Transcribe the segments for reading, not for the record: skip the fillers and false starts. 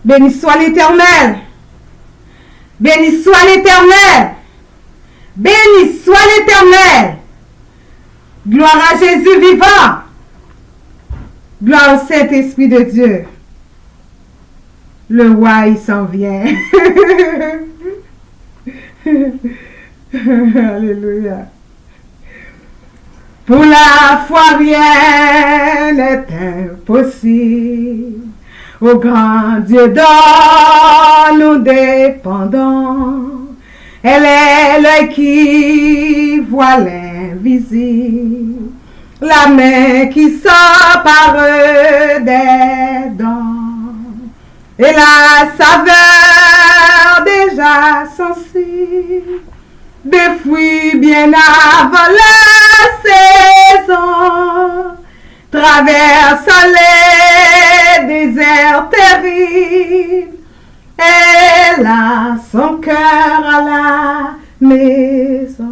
Béni soit l'Éternel. Béni soit l'Éternel. Béni soit l'Éternel. Gloire à Jésus vivant. Gloire au Saint-Esprit de Dieu. Le roi, il s'en vient. Alléluia. Pour la foi, rien n'est impossible. Au grand Dieu dont nous dépendons. Elle est l'œil qui voit l'invisible. La main qui s'empare des dons. Et la saveur déjà sensible. Des fruits bien avant la saison. Traversant les déserts terribles. Elle a son cœur à la maison.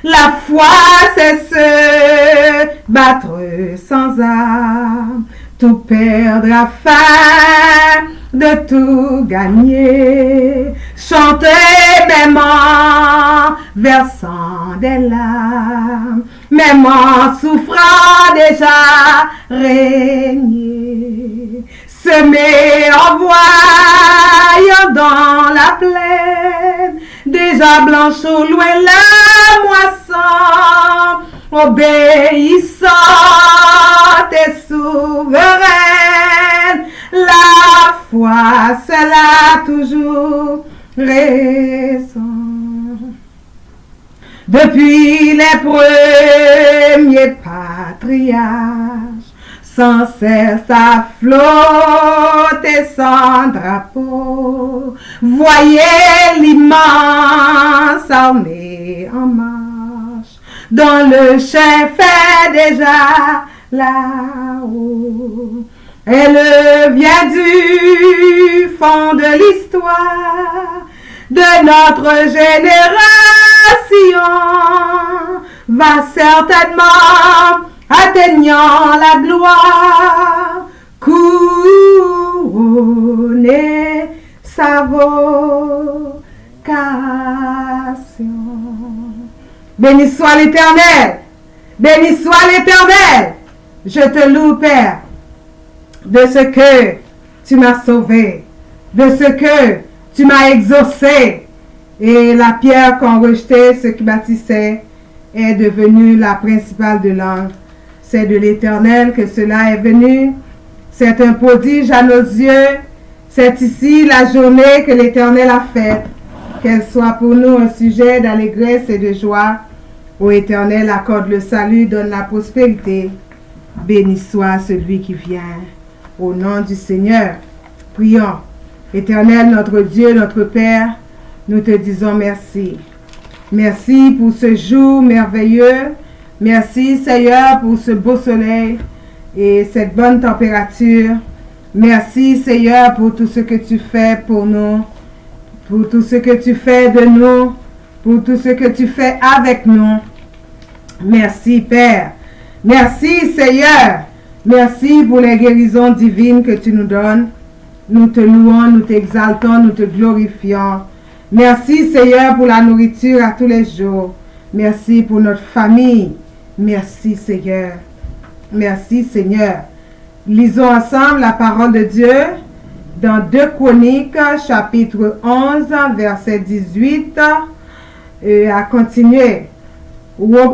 La foi, c'est se battre sans armes, tout perdre afin de tout gagner. Chanter même en versant des larmes, même en souffrant déjà régner. Semer en voyant dans la plaine, déjà blanche au loin la moisson, obéissante et souveraine, la foi seule a toujours raison. Depuis les premiers patriarches, sans cesse à flotter sans drapeau, voyez l'immense armée en marche, dont le chef est déjà là-haut. Elle vient du fond de l'histoire, de notre génération, va certainement atteignant la gloire, couronner sa vocation. Béni soit l'Éternel, béni soit l'Éternel. Je te loue, Père, de ce que tu m'as sauvé, de ce que tu m'as exaucé. Et la pierre qu'ont rejeté ceux qui bâtissaient est devenue la principale de l'angle. C'est de l'Éternel que cela est venu. C'est un prodige à nos yeux. C'est ici la journée que l'Éternel a faite. Qu'elle soit pour nous un sujet d'allégresse et de joie. Ô Éternel, accorde le salut, donne la prospérité. Béni soit celui qui vient. Au nom du Seigneur, prions. Éternel, notre Dieu, notre Père, nous te disons merci. Merci pour ce jour merveilleux. Merci Seigneur pour ce beau soleil et cette bonne température. Merci Seigneur pour tout ce que tu fais pour nous, pour tout ce que tu fais de nous, pour tout ce que tu fais avec nous. Merci Père. Merci Seigneur. Merci pour les guérisons divines que tu nous donnes. Nous te louons, nous t'exaltons, nous te glorifions. Merci Seigneur pour la nourriture à tous les jours. Merci pour notre famille. Merci Seigneur. Merci Seigneur. Lisons ensemble la parole de Dieu dans 2 Chroniques, chapitre 11, verset 18. Et à continuer.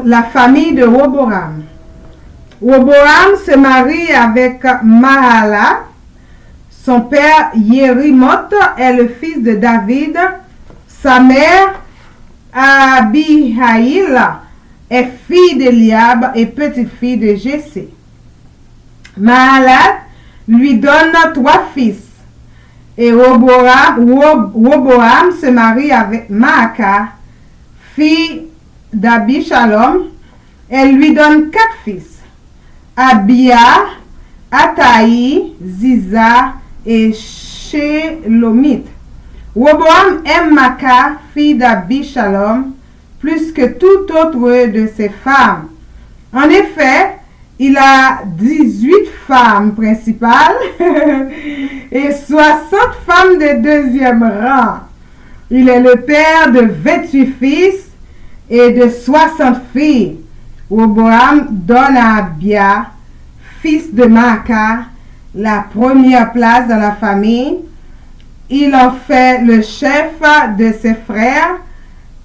La famille de Roboam. Roboam se marie avec Mahala. Son père Yérimoth est le fils de David. Sa mère Abihaïl est fille d'Eliab et petite-fille de Jessé. Mahalat lui donne 3 fils. Et Roboam se marie avec Maaka, fille d'Abishalom. Elle lui donne 4 fils. Abia, Ataï, Ziza et Shélomith. Roboam aime Maaka, fille d'Abishalom, plus que toute autre de ses femmes. En effet, il a 18 femmes principales et 60 femmes de deuxième rang. Il est le père de 28 fils et de 60 filles. Roboam donne à Abia, fils de Maaka, la première place dans la famille. Il en fait le chef de ses frères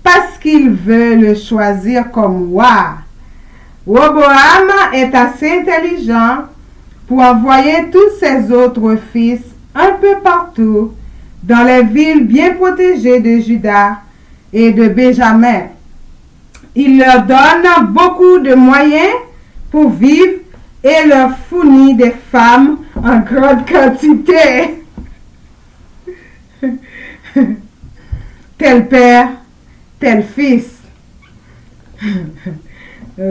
parce qu'il veut le choisir comme roi. Roboam est assez intelligent pour envoyer tous ses autres fils un peu partout dans les villes bien protégées de Juda et de Benjamin. Il leur donne beaucoup de moyens pour vivre et leur fournit des femmes en grande quantité. Tel père, tel fils.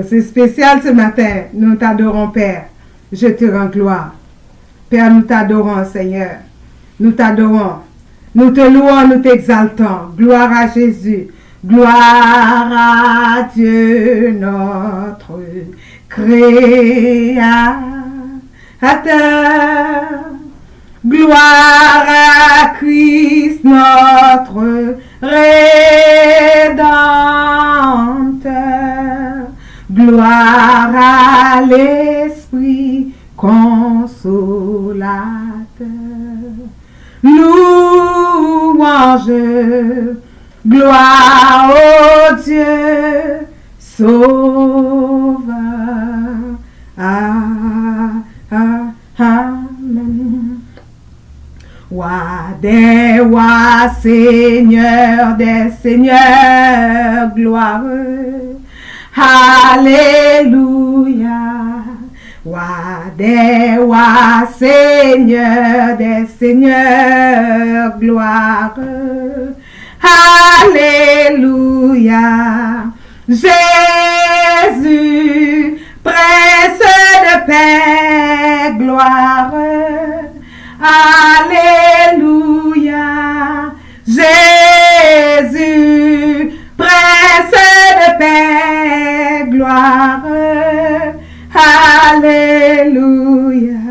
C'est spécial ce matin. Nous t'adorons, Père. Je te rends gloire. Père, nous t'adorons, Seigneur. Nous t'adorons. Nous te louons, nous t'exaltons. Gloire à Jésus. Gloire à Dieu, notre Créateur. Gloire à Christ, notre Rédempteur. Gloire à l'Esprit consolateur. Louange, gloire au Dieu sauveur. Amen. Roi des rois, Seigneur des seigneurs, glorieux. Alléluia. Roi des rois, Seigneur des seigneurs, glorieux. Alléluia. Jésus, prince de paix, gloire. Alléluia. Jésus, prince de paix, gloire. Alléluia.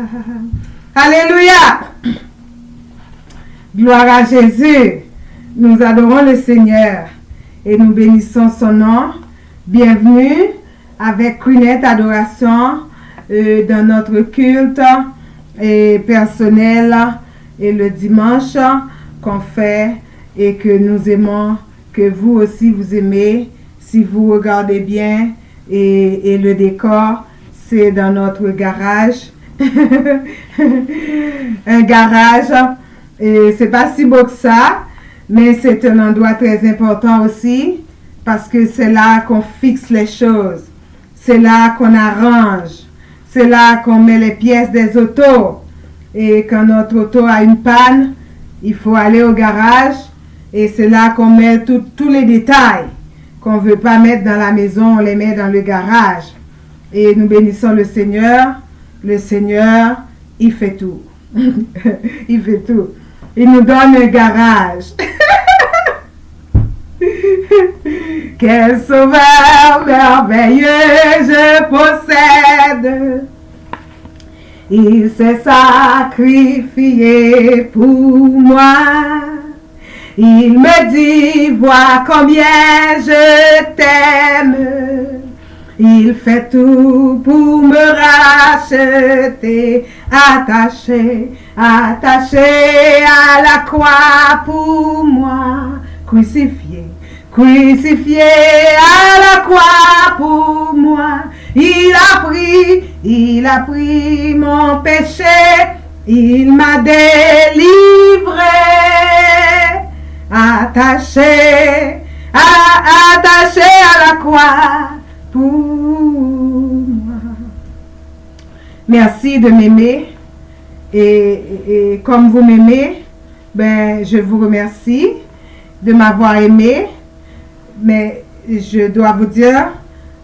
Alléluia. Gloire à Jésus. Nous adorons le Seigneur et nous bénissons son nom. Bienvenue avec Queenette Adoration dans notre culte personnel et le dimanche qu'on fait et que nous aimons, que vous aussi vous aimez. Si vous regardez bien et le décor, c'est dans notre garage. Un garage, et c'est pas si beau que ça, mais c'est un endroit très important aussi parce que c'est là qu'on fixe les choses, c'est là qu'on arrange, c'est là qu'on met les pièces des autos. Et quand notre auto a une panne, il faut aller au garage et c'est là qu'on met tous les détails qu'on ne veut pas mettre dans la maison, on les met dans le garage. Et nous bénissons le Seigneur. Le Seigneur, il fait tout. Il fait tout. Il nous donne un garage. Quel sauveur merveilleux je possède. Il s'est sacrifié pour moi. Il me dit, vois combien je t'aime. Il fait tout pour me racheter, attaché à la croix pour moi, crucifié à la croix pour moi. Il a pris mon péché, il m'a délivré, attaché à la croix pour moi. Merci de m'aimer et comme vous m'aimez, je vous remercie de m'avoir aimé, mais je dois vous dire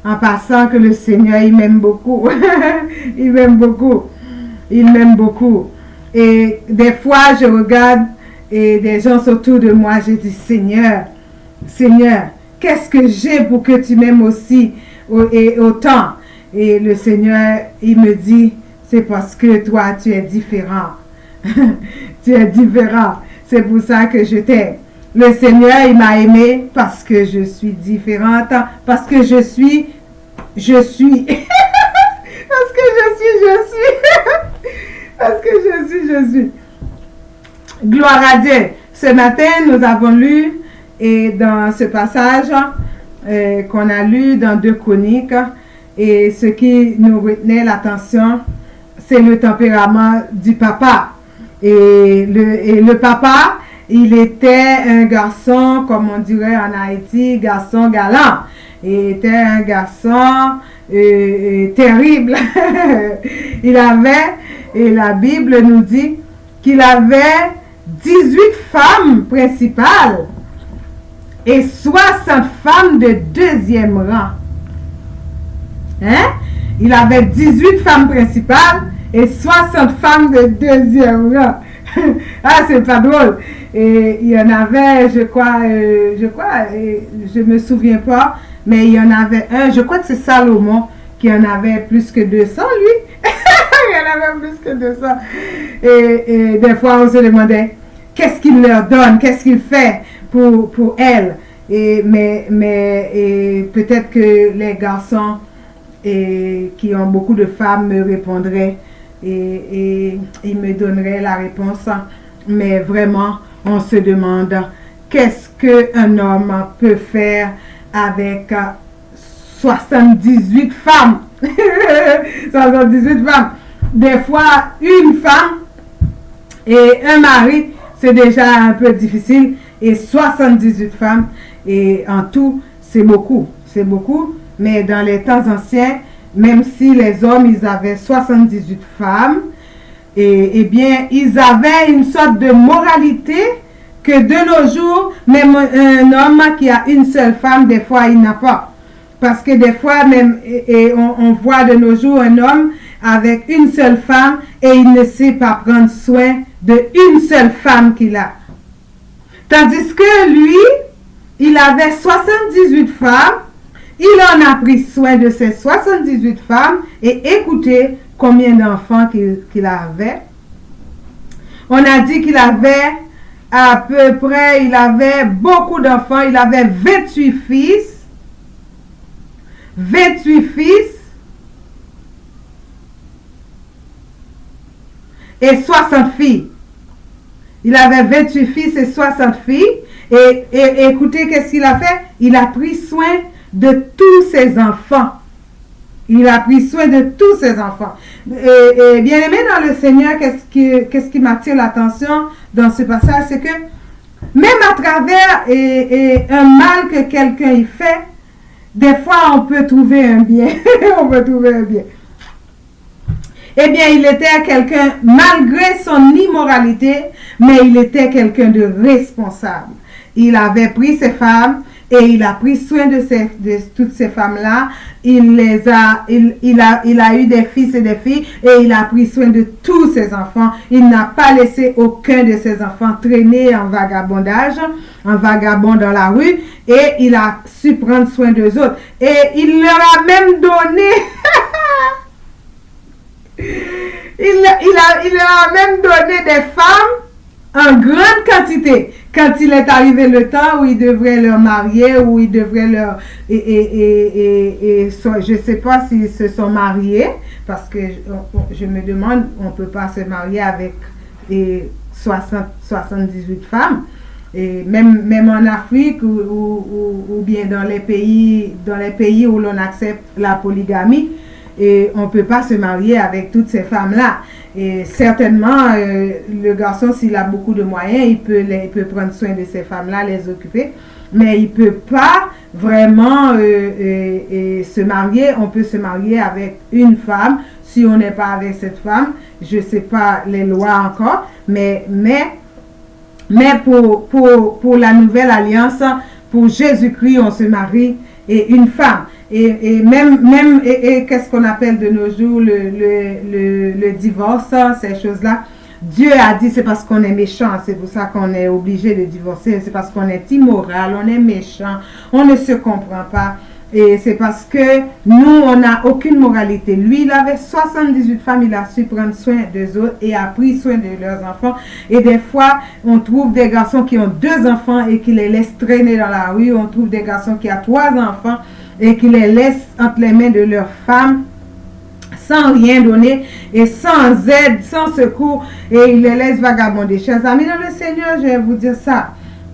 en passant que le Seigneur, il m'aime beaucoup. Il m'aime beaucoup. Il m'aime beaucoup. Et des fois, je regarde et des gens autour de moi, je dis, Seigneur, qu'est-ce que j'ai pour que tu m'aimes aussi et autant? Et le Seigneur, il me dit, c'est parce que toi, tu es différent. Tu es différent. C'est pour ça que je t'aime. Le Seigneur, il m'a aimé parce que je suis différente, parce que je suis. Parce que je suis. Parce que je suis. Gloire à Dieu. Ce matin, nous avons lu, et dans ce passage qu'on a lu dans 2 Chroniques, et ce qui nous retenait l'attention, c'est le tempérament du papa. Et le papa, il était un garçon, comme on dirait en Haïti, garçon galant. Il était un garçon terrible. Il avait, et la Bible nous dit qu'il avait 18 femmes principales et 60 femmes de deuxième rang. Hein? Il avait 18 femmes principales et 60 femmes de deuxième rang. Ah, c'est pas drôle. Et il y en avait, je crois, je me souviens pas, mais il y en avait un, je crois que c'est Salomon, qui en avait plus que 200, lui. Il y en avait plus que 200. Et des fois, on se demandait, qu'est-ce qu'il leur donne, qu'est-ce qu'il fait pour elles. Mais peut-être que les garçons qui ont beaucoup de femmes me répondraient et ils me donneraient la réponse. Mais vraiment, on se demande qu'est-ce qu'un homme peut faire avec 78 femmes. 78 femmes. Des fois, une femme et un mari, c'est déjà un peu difficile. Et 78 femmes, et en tout, c'est beaucoup. C'est beaucoup. Mais dans les temps anciens, même si les hommes, ils avaient 78 femmes, et bien, ils avaient une sorte de moralité que de nos jours, même un homme qui a une seule femme, des fois, il n'a pas. Parce que des fois, même, on voit de nos jours un homme avec une seule femme et il ne sait pas prendre soin d'une seule femme qu'il a. Tandis que lui, il avait 78 femmes, il en a pris soin de ces 78 femmes et écoutez combien d'enfants qu'il avait. On a dit qu'il avait à peu près, il avait beaucoup d'enfants, il avait 28 fils. 28 fils et 60 filles. Il avait 28 fils et 60 filles. Et écoutez, qu'est-ce qu'il a fait? Il a pris soin de tous ses enfants. Il a pris soin de tous ses enfants. Et bien aimé dans le Seigneur, qu'est-ce qui m'attire l'attention dans ce passage? C'est que même à travers un mal que quelqu'un y fait, des fois, on peut trouver un bien. On peut trouver un bien. Eh bien, il était quelqu'un, malgré son immoralité, mais il était quelqu'un de responsable. Il avait pris ses femmes et il a pris soin de toutes ces femmes-là. Il a eu des fils et des filles et il a pris soin de tous ses enfants. Il n'a pas laissé aucun de ses enfants traîner en vagabondage, en vagabond dans la rue, et il a su prendre soin d'eux autres. Et il leur a même donné, il leur a même donné des femmes en grande quantité. Quand il est arrivé le temps où il devrait leur marier, où il devrait leur... je ne sais pas s'ils se sont mariés, parce que je me demande, on ne peut pas se marier avec 78 femmes. Et même en Afrique ou bien dans les pays où l'on accepte la polygamie, et on ne peut pas se marier avec toutes ces femmes-là. Et certainement, le garçon, s'il a beaucoup de moyens, il peut prendre soin de ces femmes-là, les occuper. Mais il ne peut pas vraiment se marier. On peut se marier avec une femme si on n'est pas avec cette femme. Je ne sais pas les lois encore, mais pour la nouvelle alliance, pour Jésus-Christ, on se marie et une femme. Et même qu'est-ce qu'on appelle de nos jours le divorce, ces choses-là. Dieu a dit c'est parce qu'on est méchant, c'est pour ça qu'on est obligé de divorcer, c'est parce qu'on est immoral, on est méchant, on ne se comprend pas. Et c'est parce que nous, on n'a aucune moralité. Lui, il avait 78 femmes, il a su prendre soin des autres et a pris soin de leurs enfants. Et des fois, on trouve des garçons qui ont 2 enfants et qui les laissent traîner dans la rue. On trouve des garçons qui ont 3 enfants et qui les laissent entre les mains de leurs femmes sans rien donner et sans aide, sans secours, et ils les laissent vagabonder. Chers amis dans le Seigneur, je vais vous dire ça.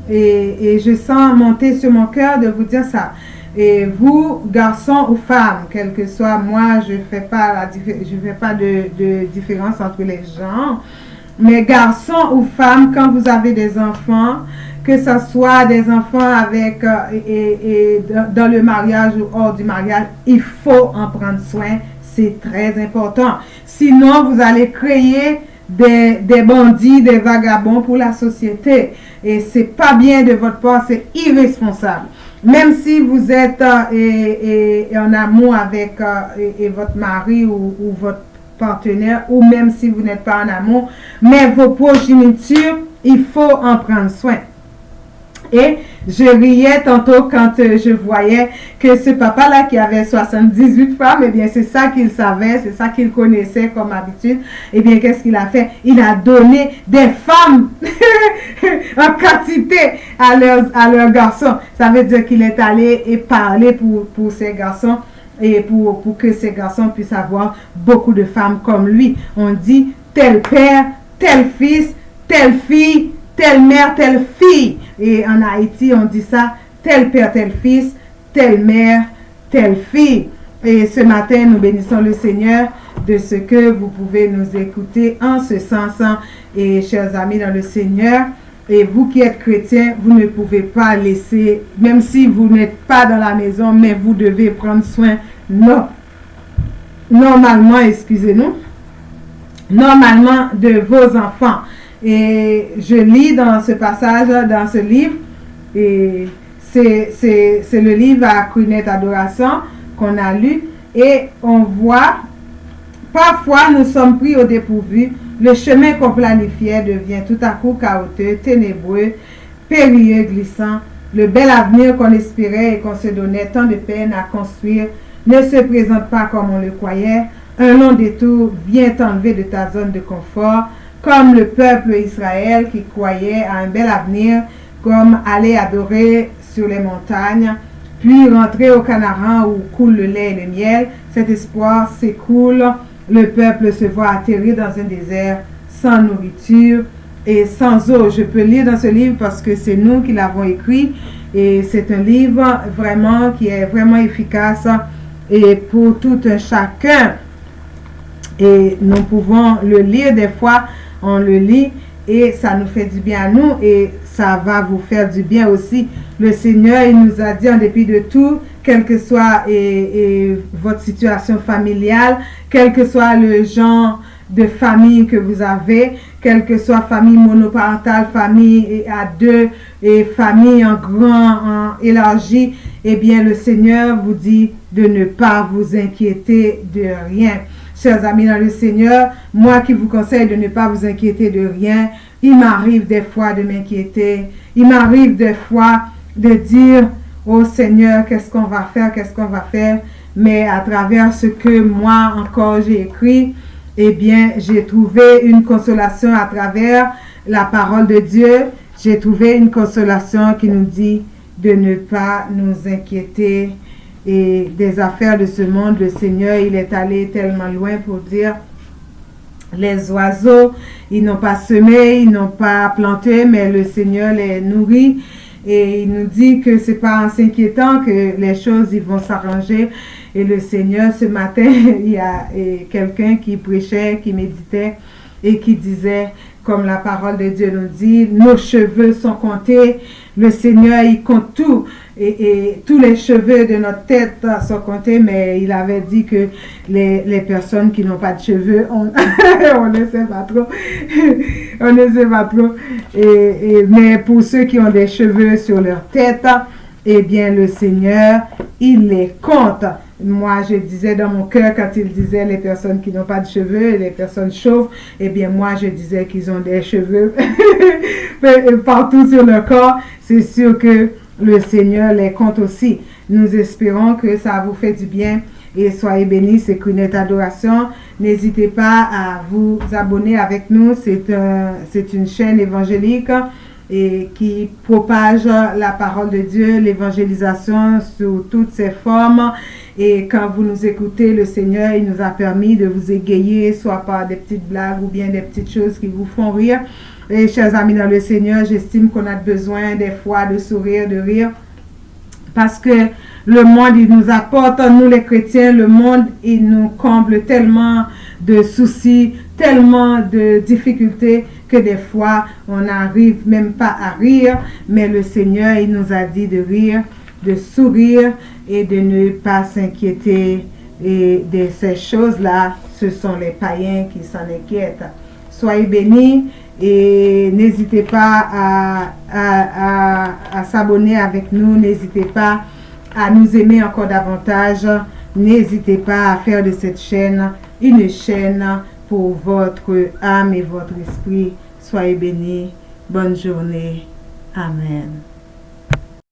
Et je sens monter sur mon cœur de vous dire ça. Et vous, garçons ou femmes, quel que soit, moi, je fais pas de différence entre les genres. Mais garçons ou femmes, quand vous avez des enfants, que ce soit des enfants avec dans le mariage ou hors du mariage, il faut en prendre soin. C'est très important. Sinon, vous allez créer des bandits, des vagabonds pour la société. Et c'est pas bien de votre part, c'est irresponsable. Même si vous êtes en amour avec votre mari ou votre partenaire, ou même si vous n'êtes pas en amour, mais vos progénitures, il faut en prendre soin. Et je riais tantôt quand je voyais que ce papa-là qui avait 78 femmes, eh bien c'est ça qu'il savait, c'est ça qu'il connaissait comme habitude. Eh bien qu'est-ce qu'il a fait? Il a donné des femmes en quantité à leurs garçons. Ça veut dire qu'il est allé et parler pour ces garçons et pour que ces garçons puissent avoir beaucoup de femmes comme lui. On dit tel père, tel fils, telle fille, telle mère, telle fille. Et en Haïti, on dit ça, tel père, tel fils, telle mère, telle fille. Et ce matin, nous bénissons le Seigneur de ce que vous pouvez nous écouter en ce sens. Et chers amis dans le Seigneur, et vous qui êtes chrétiens, vous ne pouvez pas laisser, même si vous n'êtes pas dans la maison, mais vous devez prendre soin, normalement, normalement de vos enfants. Et je lis dans ce passage, dans ce livre, et c'est le livre à Crunette Adoration qu'on a lu, et on voit, parfois nous sommes pris au dépourvu, le chemin qu'on planifiait devient tout à coup chaotique, ténébreux, périlleux, glissant, le bel avenir qu'on espérait et qu'on se donnait tant de peine à construire ne se présente pas comme on le croyait, un long détour vient t'enlever de ta zone de confort, comme le peuple Israël qui croyait à un bel avenir, comme aller adorer sur les montagnes, puis rentrer au Canaan où coule le lait et le miel. Cet espoir s'écoule, le peuple se voit atterrir dans un désert sans nourriture et sans eau. Je peux lire dans ce livre parce que c'est nous qui l'avons écrit et c'est un livre vraiment qui est vraiment efficace et pour tout un chacun. Et nous pouvons le lire des fois. On le lit et ça nous fait du bien à nous et ça va vous faire du bien aussi. Le Seigneur, il nous a dit en dépit de tout, quelle que soit votre situation familiale, quel que soit le genre de famille que vous avez, quelle que soit famille monoparentale, famille à deux et famille en grand, en élargi, eh bien le Seigneur vous dit de ne pas vous inquiéter de rien. Chers amis dans le Seigneur, moi qui vous conseille de ne pas vous inquiéter de rien, il m'arrive des fois de m'inquiéter, il m'arrive des fois de dire, oh Seigneur, qu'est-ce qu'on va faire, mais à travers ce que moi encore j'ai écrit, eh bien j'ai trouvé une consolation à travers la parole de Dieu, j'ai trouvé une consolation qui nous dit de ne pas nous inquiéter et des affaires de ce monde. Le Seigneur, il est allé tellement loin pour dire les oiseaux, ils n'ont pas semé, ils n'ont pas planté, mais le Seigneur les nourrit. Et il nous dit que c'est pas en s'inquiétant que les choses ils vont s'arranger. Et le Seigneur, ce matin, il y a quelqu'un qui prêchait, qui méditait et qui disait, comme la parole de Dieu nous dit, nos cheveux sont comptés. Le Seigneur, il compte tout. Et tous les cheveux de notre tête sont comptés, mais il avait dit que les personnes qui n'ont pas de cheveux, on ne sait pas trop. On ne sait pas trop. Mais pour ceux qui ont des cheveux sur leur tête, eh bien, le Seigneur, il les compte. Moi, je disais dans mon cœur, quand il disait les personnes qui n'ont pas de cheveux, les personnes chauves, eh bien, moi, je disais qu'ils ont des cheveux partout sur leur corps. C'est sûr que le Seigneur les compte aussi. Nous espérons que ça vous fait du bien et soyez bénis. C'est Queenette Adoration. N'hésitez pas à vous abonner avec nous. C'est une chaîne évangélique et qui propage la parole de Dieu, l'évangélisation sous toutes ses formes. Et quand vous nous écoutez, le Seigneur, il nous a permis de vous égayer, soit par des petites blagues ou bien des petites choses qui vous font rire. Et chers amis dans le Seigneur, j'estime qu'on a besoin des fois de sourire, de rire. Parce que le monde, il nous apporte, nous les chrétiens, le monde, il nous comble tellement de soucis, tellement de difficultés que des fois, on n'arrive même pas à rire. Mais le Seigneur, il nous a dit de rire, de sourire et de ne pas s'inquiéter. Et de ces choses-là, ce sont les païens qui s'en inquiètent. Soyez bénis et n'hésitez pas à s'abonner avec nous. N'hésitez pas à nous aimer encore davantage. N'hésitez pas à faire de cette chaîne une chaîne pour votre âme et votre esprit. Soyez bénis. Bonne journée. Amen.